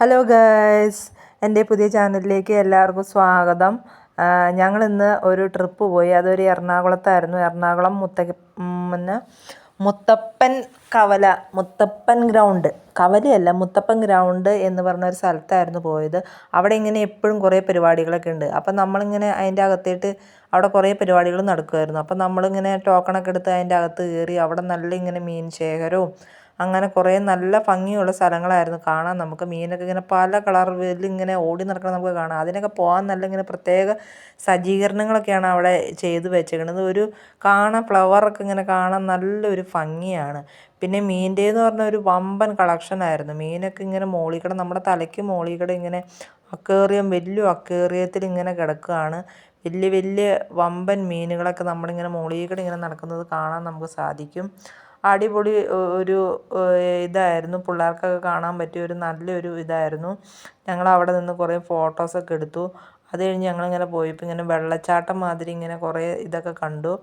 Hello guys, എൻ്റെ പുതിയ ചാനലിലേക്ക് എല്ലാവർക്കും സ്വാഗതം. ഞങ്ങളിന്ന് ഒരു ട്രിപ്പ് പോയി. അതൊരു എറണാകുളത്തായിരുന്നു. എറണാകുളം പിന്നെ മുത്തപ്പൻ ഗ്രൗണ്ട്, കവലയല്ല മുത്തപ്പൻ ഗ്രൗണ്ട് എന്ന് പറഞ്ഞ ഒരു സ്ഥലത്തായിരുന്നു പോയത്. അവിടെ ഇങ്ങനെ എപ്പോഴും കുറേ പരിപാടികളൊക്കെ ഉണ്ട്. അപ്പം നമ്മളിങ്ങനെ അതിൻ്റെ അകത്തേട്ട് അവിടെ കുറേ പരിപാടികൾ നടക്കുമായിരുന്നു. അപ്പം നമ്മളിങ്ങനെ ടോക്കണൊക്കെ എടുത്ത് അതിൻ്റെ അകത്ത് കയറി. അവിടെ നല്ല ഇങ്ങനെ മീൻ ശേഖരവും അങ്ങനെ കുറേ നല്ല ഭംഗിയുള്ള സ്ഥലങ്ങളായിരുന്നു കാണാൻ. നമുക്ക് മീനൊക്കെ ഇങ്ങനെ പല കളറിൽ ഇങ്ങനെ ഓടി നടക്കണം നമുക്ക് കാണാം. അതിനൊക്കെ പോകാൻ നല്ല ഇങ്ങനെ പ്രത്യേക സജ്ജീകരണങ്ങളൊക്കെയാണ് അവിടെ ചെയ്ത് വെച്ചേക്കണത്. ഒരു കാണാൻ ഫ്ലവറൊക്കെ ഇങ്ങനെ കാണാൻ നല്ലൊരു ഭംഗിയാണ്. പിന്നെ മീൻ്റെന്ന് പറഞ്ഞ ഒരു വമ്പൻ കളക്ഷനായിരുന്നു. മീനൊക്കെ ഇങ്ങനെ മോളിക്കട നമ്മുടെ തലയ്ക്ക് മോളിക്കട ഇങ്ങനെ വലിയ അക്വേറിയത്തിൽ ഇങ്ങനെ കിടക്കുകയാണ്. വലിയ വലിയ വമ്പൻ മീനുകളൊക്കെ നമ്മളിങ്ങനെ മോളിക്കട ഇങ്ങനെ നടക്കുന്നത് കാണാൻ നമുക്ക് സാധിക്കും. അടിപൊളി ഒരു ഇതായിരുന്നു. പിള്ളേർക്കൊക്കെ കാണാൻ പറ്റിയ ഒരു നല്ലൊരു ഇതായിരുന്നു. ഞങ്ങളവിടെ നിന്ന് കുറേ ഫോട്ടോസൊക്കെ എടുത്തു. അത് കഴിഞ്ഞ് ഞങ്ങളിങ്ങനെ പോയപ്പോൾ ഇങ്ങനെ വെള്ളച്ചാട്ടം മാതിരി ഇങ്ങനെ കുറേ ഇതൊക്കെ കണ്ടു.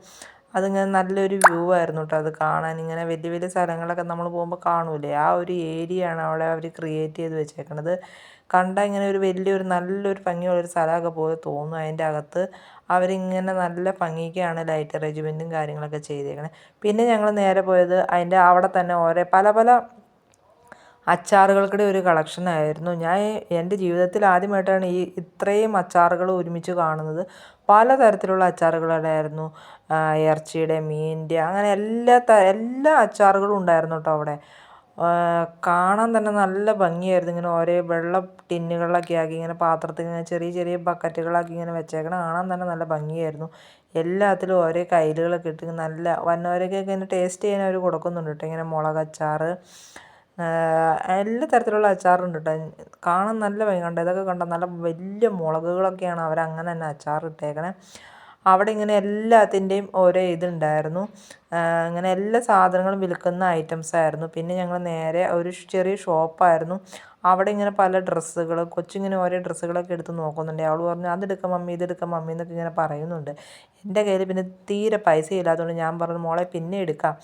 അതിങ്ങനെ നല്ലൊരു വ്യൂ ആയിരുന്നു കേട്ടോ അത് കാണാൻ. ഇങ്ങനെ വലിയ വലിയ സ്ഥലങ്ങളൊക്കെ നമ്മൾ പോകുമ്പോൾ കാണൂലേ, ആ ഒരു ഏരിയയാണ് അവിടെ അവർ ക്രിയേറ്റ് ചെയ്ത് വെച്ചേക്കണത്. കണ്ടാൽ ഇങ്ങനെ ഒരു വലിയൊരു നല്ലൊരു ഭംഗിയുള്ളൊരു സ്ഥലമൊക്കെ പോലെ തോന്നും. അതിൻ്റെ അകത്ത് അവരിങ്ങനെ നല്ല ഭംഗിക്കാണ് ലൈറ്റ് അറേഞ്ച്മെൻറ്റും കാര്യങ്ങളൊക്കെ ചെയ്തേക്കണേ. പിന്നെ ഞങ്ങൾ നേരെ പോയത് അതിൻ്റെ അവിടെ തന്നെ ഓരോ പല പല അച്ചാറുകൾക്കിടെ ഒരു കളക്ഷനായിരുന്നു. ഞാൻ എൻ്റെ ജീവിതത്തിൽ ആദ്യമായിട്ടാണ് ഇത്രയും അച്ചാറുകൾ ഒരുമിച്ച് കാണുന്നത്. പലതരത്തിലുള്ള അച്ചാറുകളുണ്ടായിരുന്നു. ഇറച്ചിയുടെ, മീനിൻ്റെ, അങ്ങനെ എല്ലാ അച്ചാറുകളും ഉണ്ടായിരുന്നു കേട്ടോ അവിടെ. കാണാൻ തന്നെ നല്ല ഭംഗിയായിരുന്നു. ഇങ്ങനെ ഓരോ വെള്ള ടിന്നുകളിലൊക്കെ ആക്കി ഇങ്ങനെ പാത്രത്തിൽ ഇങ്ങനെ ചെറിയ ചെറിയ ബക്കറ്റുകളാക്കി ഇങ്ങനെ വെച്ചേക്കണം. കാണാൻ തന്നെ നല്ല ഭംഗിയായിരുന്നു. എല്ലാത്തിലും ഓരോ കയ്യിലുകളൊക്കെ ഇട്ട് നല്ല വന്നവരൊക്കെ ഇങ്ങനെ ടേസ്റ്റ് ചെയ്യാൻ അവർ കൊടുക്കുന്നുണ്ട് കേട്ടോ. ഇങ്ങനെ മുളകച്ചാർ, എല്ലാ തരത്തിലുള്ള അച്ചാറുണ്ട് കേട്ടോ. കാണാൻ നല്ല ഭംഗി. കണ്ടോ, ഇതൊക്കെ കണ്ടോ, നല്ല വലിയ മുളകുകളൊക്കെയാണ് അവരങ്ങനെ തന്നെ അച്ചാറിട്ടേക്കണേ. അവിടെ ഇങ്ങനെ എല്ലാത്തിൻ്റെയും ഓരോ ഇതുണ്ടായിരുന്നു. ഇങ്ങനെ എല്ലാ സാധനങ്ങളും വിൽക്കുന്ന ഐറ്റംസ് ആയിരുന്നു. പിന്നെ ഞങ്ങൾ നേരെ ഒരു ചെറിയ ഷോപ്പായിരുന്നു. അവിടെ ഇങ്ങനെ പല ഡ്രസ്സുകൾ, കൊച്ചിങ്ങനെ ഓരോ ഡ്രസ്സുകളൊക്കെ എടുത്ത് നോക്കുന്നുണ്ട്. അവൾ പറഞ്ഞു അതെടുക്കാം മമ്മി, ഇതെടുക്കാം മമ്മി എന്നൊക്കെ ഇങ്ങനെ പറയുന്നുണ്ട്. എൻ്റെ കയ്യിൽ പിന്നെ തീരെ പൈസ ഇല്ലാത്തതുകൊണ്ട് ഞാൻ പറഞ്ഞു മോളെ പിന്നെ എടുക്കാം,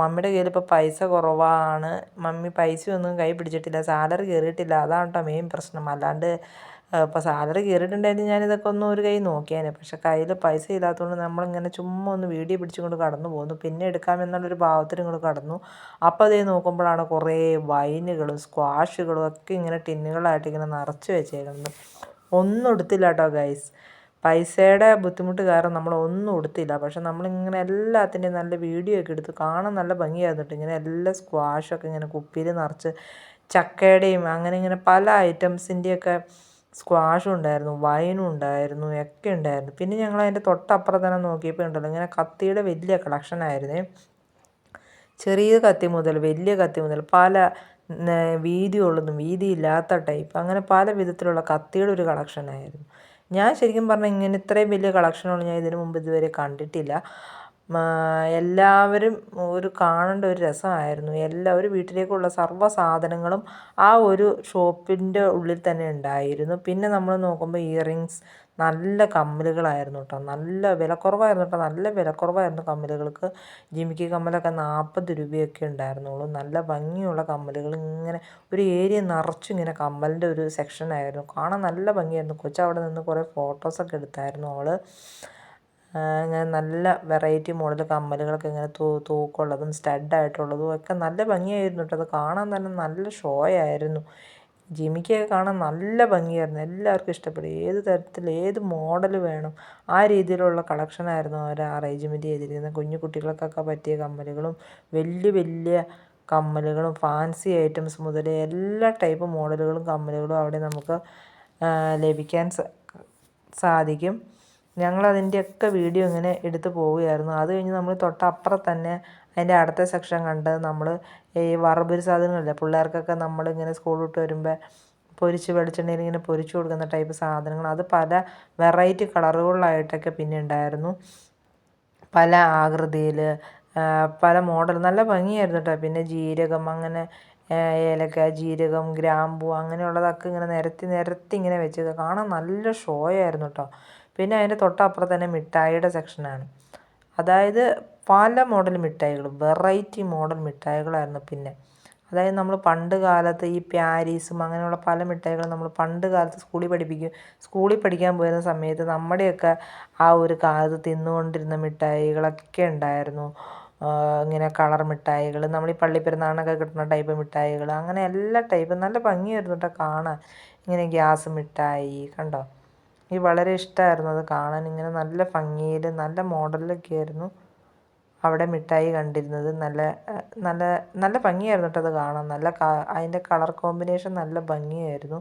മമ്മിയുടെ കയ്യിൽ ഇപ്പോൾ പൈസ കുറവാണ്, മമ്മി പൈസയൊന്നും കൈ പിടിച്ചിട്ടില്ല, സാലറി കയറിയിട്ടില്ല, അതാണ് കേട്ടോ മെയിൻ പ്രശ്നം. അല്ലാണ്ട് ഇപ്പോൾ സാലറി കയറിയിട്ടുണ്ടായിരുന്നു ഞാനിതൊക്കെ ഒന്ന് ഒരു കൈ നോക്കിയേനെ. പക്ഷെ കയ്യിൽ പൈസ ഇല്ലാത്തതുകൊണ്ട് നമ്മളിങ്ങനെ ചുമ്മാ ഒന്ന് വീഡിയോ പിടിച്ചുകൊണ്ട് കടന്നു പോകുന്നു. പിന്നെ എടുക്കാമെന്നുള്ളൊരു ഭാവത്തിൽ ഇങ്ങോട്ട് കടന്നു. അപ്പോൾ അതേ നോക്കുമ്പോഴാണ് കുറേ വൈനുകളും സ്ക്വാഷുകളും ഒക്കെ ഇങ്ങനെ ടിന്നുകളായിട്ട് ഇങ്ങനെ നിറച്ച് വെച്ചേക്കുന്നത്. ഒന്നും എടുത്തില്ല കേട്ടോ ഗൈസ്. പൈസയുടെ ബുദ്ധിമുട്ട് കാരണം നമ്മളൊന്നും എടുത്തില്ല. പക്ഷെ നമ്മളിങ്ങനെ എല്ലാത്തിൻ്റെയും നല്ല വീഡിയോ ഒക്കെ എടുത്ത് കാണാൻ നല്ല ഭംഗിയായിരുന്നു കേട്ടോ. ഇങ്ങനെ എല്ലാ സ്ക്വാഷൊക്കെ ഇങ്ങനെ കുപ്പിയിൽ നിറച്ച്, ചക്കയുടെയും അങ്ങനെ ഇങ്ങനെ പല ഐറ്റംസിൻ്റെയൊക്കെ സ്ക്വാഷും ഉണ്ടായിരുന്നു, വൈനും ഉണ്ടായിരുന്നു, ഒക്കെ ഉണ്ടായിരുന്നു. പിന്നെ ഞങ്ങൾ അതിൻ്റെ തൊട്ടപ്പുറം തന്നെ നോക്കിയപ്പോൾ ഉണ്ടല്ലോ ഇങ്ങനെ കത്തിയുടെ വലിയ കളക്ഷനായിരുന്നേ. ചെറിയ കത്തി മുതൽ വലിയ കത്തി മുതൽ പല വീതിയുള്ളതും വീതിയില്ലാത്ത ടൈപ്പ്, അങ്ങനെ പല വിധത്തിലുള്ള കത്തിയുടെ ഒരു കളക്ഷനായിരുന്നു. ഞാൻ ശരിക്കും പറഞ്ഞാൽ ഇങ്ങനെ ഇത്രയും വലിയ കളക്ഷനുകൾ ഞാൻ ഇതിനു മുമ്പ് ഇതുവരെ കണ്ടിട്ടില്ല. എല്ലാവരും ഒരു കാണേണ്ട ഒരു രസമായിരുന്നു. ഒരു വീട്ടിലേക്കുള്ള സർവ്വ സാധനങ്ങളും ആ ഒരു ഷോപ്പിൻ്റെ ഉള്ളിൽ തന്നെ ഉണ്ടായിരുന്നു. പിന്നെ നമ്മൾ നോക്കുമ്പോൾ ഇയറിങ്സ്, നല്ല കമ്മലുകളായിരുന്നു കേട്ടോ. നല്ല വിലക്കുറവായിരുന്നു കേട്ടോ. നല്ല വിലക്കുറവായിരുന്നു കമ്മലുകൾക്ക്. ജിമിക്കി കമ്മലൊക്കെ 40 രൂപയൊക്കെ ഉണ്ടായിരുന്നുള്ളൂ. നല്ല ഭംഗിയുള്ള കമ്മലുകൾ ഇങ്ങനെ ഒരു ഏരിയ നിറച്ചും ഇങ്ങനെ കമ്മലിൻ്റെ ഒരു സെക്ഷനായിരുന്നു. കാണാൻ നല്ല ഭംഗിയായിരുന്നു. കൊച്ചവിടെ നിന്ന് കുറേ ഫോട്ടോസൊക്കെ എടുത്തായിരുന്നു അവൾ. ഇങ്ങനെ നല്ല വെറൈറ്റി മോഡൽ കമ്മലുകളൊക്കെ ഇങ്ങനെ തൂക്കമുള്ളതും സ്റ്റഡായിട്ടുള്ളതും ഒക്കെ നല്ല ഭംഗിയായിരുന്നു കേട്ടോ. അത് കാണാൻ തന്നെ നല്ല ഷോ ആയിരുന്നു. ജിമിക്കൊക്കെ കാണാൻ നല്ല ഭംഗിയായിരുന്നു. എല്ലാവർക്കും ഇഷ്ടപ്പെടും. ഏത് തരത്തിൽ ഏത് മോഡൽ വേണം ആ രീതിയിലുള്ള കളക്ഷനായിരുന്നു അവർ അറേഞ്ച്മെൻറ്റ് ചെയ്തിരിക്കുന്നത്. കുഞ്ഞു കുട്ടികൾക്കൊക്കെ പറ്റിയ കമ്മലുകളും വലിയ വലിയ കമ്മലുകളും ഫാൻസി ഐറ്റംസ് മുതൽ എല്ലാ ടൈപ്പ് മോഡലുകളും കമ്മലുകളും അവിടെ നമുക്ക് ലഭിക്കാൻ സാധിക്കും. ഞങ്ങളതിൻ്റെയൊക്കെ വീഡിയോ ഇങ്ങനെ എടുത്ത് പോവുകയായിരുന്നു. അത് കഴിഞ്ഞ് നമ്മൾ തൊട്ടപ്പുറം തന്നെ അതിൻ്റെ അടുത്ത സെക്ഷൻ കണ്ട് നമ്മൾ ഈ വറപൊരി സാധനങ്ങളില്ലേ പിള്ളേർക്കൊക്കെ നമ്മളിങ്ങനെ സ്കൂൾ വിട്ട് വരുമ്പോൾ പൊരിച്ച് വെളിച്ചെണ്ണയിൽ ഇങ്ങനെ പൊരിച്ച് കൊടുക്കുന്ന ടൈപ്പ് സാധനങ്ങൾ, അത് പല വെറൈറ്റി കളറുകളിലായിട്ടൊക്കെ പിന്നെ ഉണ്ടായിരുന്നു. പല ആകൃതിയിൽ പല മോഡൽ, നല്ല ഭംഗിയായിരുന്നു കേട്ടോ. പിന്നെ ജീരകം, അങ്ങനെ ഏലക്ക, ജീരകം, ഗ്രാമ്പൂ അങ്ങനെയുള്ളതൊക്കെ ഇങ്ങനെ നിരത്തി നിരത്തി ഇങ്ങനെ വെച്ചത് കാണാൻ നല്ല ഷോ ആയിരുന്നു കേട്ടോ. പിന്നെ അതിൻ്റെ തൊട്ടപ്പുറത്ത് തന്നെ മിഠായിയുടെ സെക്ഷനാണ്. അതായത് പല മോഡൽ മിഠായികളും വെറൈറ്റി മോഡൽ മിഠായികളായിരുന്നു. പിന്നെ അതായത് നമ്മൾ പണ്ട് കാലത്ത് ഈ പ്യാരീസും അങ്ങനെയുള്ള പല മിഠായികളും നമ്മൾ പണ്ട് കാലത്ത് സ്കൂളിൽ പഠിക്കാൻ പോയിരുന്ന സമയത്ത് നമ്മുടെയൊക്കെ ആ ഒരു കാലത്ത് തിന്നുകൊണ്ടിരുന്ന മിഠായികളൊക്കെ ഉണ്ടായിരുന്നു. ഇങ്ങനെ കളർ മിഠായികൾ, നമ്മൾ ഈ പള്ളിപ്പെരുന്നാളിനൊക്കെ കിട്ടുന്ന ടൈപ്പ് മിഠായികൾ, അങ്ങനെ എല്ലാ ടൈപ്പും നല്ല ഭംഗിയായിരുന്നു കേട്ടോ കാണാൻ. ഇങ്ങനെ ഗ്യാസ് മിഠായി കണ്ടോ, എനിക്ക് വളരെ ഇഷ്ടമായിരുന്നു അത് കാണാൻ. ഇങ്ങനെ നല്ല ഭംഗിയിൽ നല്ല മോഡലിലൊക്കെ ആയിരുന്നു അവിടെ മിഠായി കണ്ടിരുന്നത്. നല്ല നല്ല നല്ല ഭംഗിയായിരുന്നു കേട്ടോ അത് കാണാൻ. അതിൻ്റെ കളർ കോമ്പിനേഷൻ നല്ല ഭംഗിയായിരുന്നു.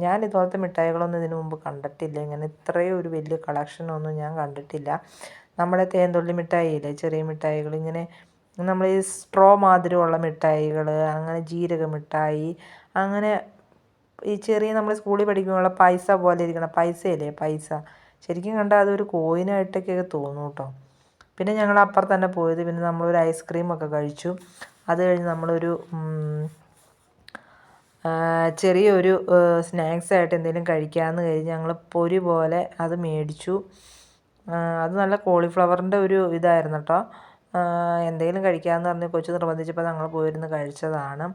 ഞാൻ ഇതുപോലത്തെ മിഠായികളൊന്നും ഇതിനു മുമ്പ് കണ്ടിട്ടില്ല. ഇങ്ങനെ ഇത്രയും ഒരു വലിയ കളക്ഷനൊന്നും ഞാൻ കണ്ടിട്ടില്ല. നമ്മുടെ തേൻതുള്ളി മിഠായിയില്ലേ, ചെറിയ മിഠായികൾ, ഇങ്ങനെ നമ്മൾ ഈ സ്ട്രോ മാതിരിയുള്ള മിഠായികൾ, അങ്ങനെ ജീരക മിഠായി, അങ്ങനെ ഈ ചെറിയ നമ്മൾ സ്കൂളിൽ പഠിക്കുമ്പോഴുള്ള പൈസ പോലെ ഇരിക്കണം, പൈസയില്ലേ പൈസ, ശരിക്കും കണ്ടാൽ അതൊരു കോയിനായിട്ടൊക്കെ തോന്നും കേട്ടോ. പിന്നെ ഞങ്ങൾ അപ്പുറത്ത് തന്നെ പോയത്, പിന്നെ നമ്മളൊരു ഐസ്ക്രീമൊക്കെ കഴിച്ചു. അത് കഴിഞ്ഞ് നമ്മളൊരു ചെറിയൊരു സ്നാക്സായിട്ട് എന്തെങ്കിലും കഴിക്കാമെന്ന് കഴിഞ്ഞ് ഞങ്ങൾ പൊരി പോലെ അത് മേടിച്ചു. അത് നല്ല കോളിഫ്ലവറിൻ്റെ ഒരു ഇതായിരുന്നു കേട്ടോ. എന്തെങ്കിലും കഴിക്കാമെന്ന് പറഞ്ഞ് കൊച്ചു നിർബന്ധിച്ചപ്പോൾ ഞങ്ങൾ പോയിരുന്ന് കഴിച്ചതാണ്.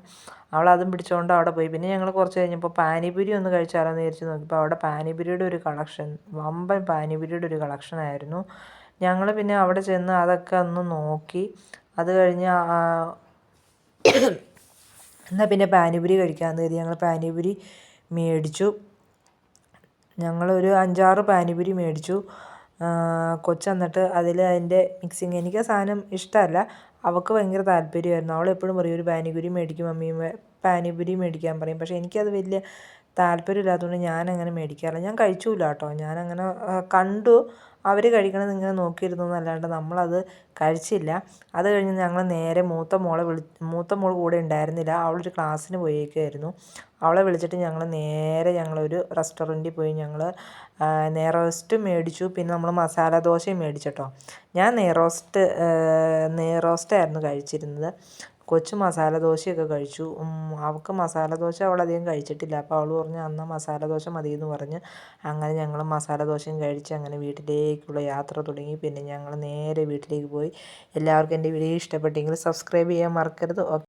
അവളതും പിടിച്ചുകൊണ്ട് അവിടെ പോയി. പിന്നെ ഞങ്ങൾ കുറച്ച് കഴിഞ്ഞപ്പോൾ പാനിപൂരി ഒന്ന് കഴിച്ചാലോ എന്ന് വിചാരിച്ച് നോക്കിയപ്പോൾ അവിടെ പാനിപൂരിയുടെ ഒരു കളക്ഷൻ, വമ്പൻ പാനിപൂരിയുടെ ഒരു കളക്ഷനായിരുന്നു. ഞങ്ങൾ പിന്നെ അവിടെ ചെന്ന് അതൊക്കെ ഒന്ന് നോക്കി. അത് കഴിഞ്ഞ് എന്നാൽ പിന്നെ പാനിപൂരി കഴിക്കാമെന്ന് കരുതി ഞങ്ങൾ പാനിപൂരി മേടിച്ചു. ഞങ്ങളൊരു 5-6 പാനിപൂരി മേടിച്ചു. കൊച്ചെന്നിട്ട് അതിൻ്റെ മിക്സിങ്, എനിക്ക് ആ സാധനം ഇഷ്ടമല്ല, അവൾക്ക് ഭയങ്കര താല്പര്യമായിരുന്നു. അവളെപ്പോഴും പറയും ഒരു പാനിപൂരി മേടിക്കും മമ്മി, പാനിപൂരി മേടിക്കാൻ പറയും. പക്ഷേ എനിക്കത് വലിയ താല്പര്യമില്ലാത്തതുകൊണ്ട് ഞാനങ്ങനെ മേടിക്കാറില്ല. ഞാൻ കഴിച്ചില്ല കേട്ടോ. ഞാനങ്ങനെ കണ്ടു അവർ കഴിക്കണത് ഇങ്ങനെ നോക്കിയിരുന്നു എന്നല്ലാണ്ട് നമ്മളത് കഴിച്ചില്ല. അത് കഴിഞ്ഞ് ഞങ്ങൾ നേരെ മൂത്ത മോൾ കൂടെ ഉണ്ടായിരുന്നില്ല, അവളൊരു ക്ലാസ്സിന് പോയേക്കുമായിരുന്നു. അവളെ വിളിച്ചിട്ട് ഞങ്ങളൊരു റെസ്റ്റോറൻറ്റിൽ പോയി. ഞങ്ങൾ നെയ്റോസ്റ്റ് മേടിച്ചു. പിന്നെ നമ്മൾ മസാല ദോശയും മേടിച്ചിട്ടോ. ഞാൻ നെയ്റോസ്റ്റായിരുന്നു കഴിച്ചിരുന്നത്. കൊച്ചു മസാല ദോശയൊക്കെ കഴിച്ചു. അവൾക്ക് മസാല ദോശ അവളധികം കഴിച്ചിട്ടില്ല. അപ്പോൾ അവൾ പറഞ്ഞു എന്നാൽ മസാല ദോശ മതിയെന്ന് പറഞ്ഞ് അങ്ങനെ ഞങ്ങൾ മസാല ദോശയും കഴിച്ച് അങ്ങനെ വീട്ടിലേക്കുള്ള യാത്ര തുടങ്ങി. പിന്നെ ഞങ്ങൾ നേരെ വീട്ടിലേക്ക് പോയി. എല്ലാവർക്കും എൻ്റെ വീഡിയോ ഇഷ്ടപ്പെട്ടെങ്കിൽ സബ്സ്ക്രൈബ് ചെയ്യാൻ മറക്കരുത്.